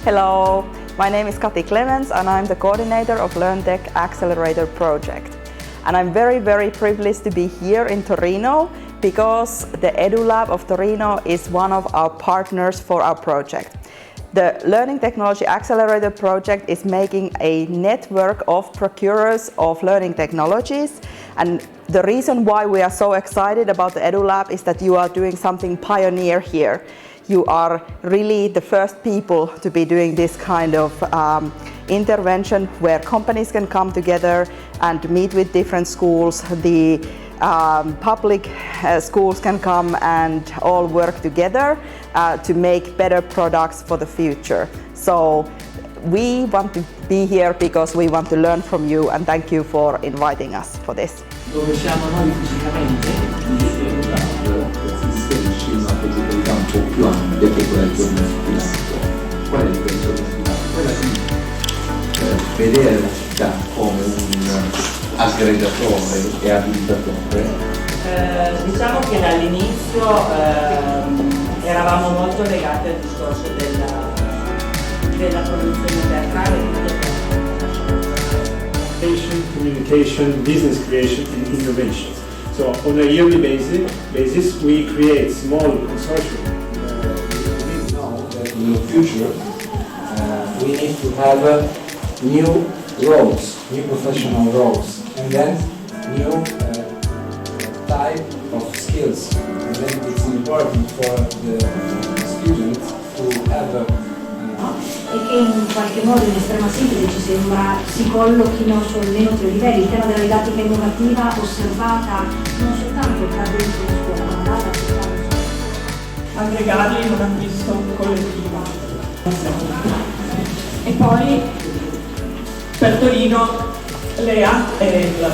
Hello, my name is Kati Clemens and I'm the coordinator of LearnTech Accelerator project. And I'm very privileged to be here in Torino because the EDULAB of Torino is one of our partners for our project. The Learning Technology Accelerator project is making a network of procurers of learning technologies, and the reason why we are so excited about the EDULAB is that you are doing something pioneer here. You are really the first people to be doing this kind of intervention where companies can come together and meet with different schools. The public schools can come and all work together to make better products for the future. So we want to be here because we want to learn from you, and thank you for inviting us for this. Dove siamo noi fisicamente, l'EDULAB inserisce una progettualità un po' più ampia che quella del giorno ispirato. Qual è il giorno ispirato? Quella di vedere la città come un aggregatore e abilitatore. Diciamo che dall'inizio eravamo molto legati al discorso della produzione teatrale. Communication, business creation and innovation. So on a yearly basis we create small consortium. We know that in the future we need to have new roles, new professional roles, and then new type of skills. And then it's important for the student to have e che in qualche modo in estrema sintesi ci sembra si collochino su almeno 3 livelli: il tema della didattica innovativa osservata non soltanto da dentro la scuola ma dalla città, Aggregarli in un acquisto collettivo. E poi per Torino l'EA e EDULAB.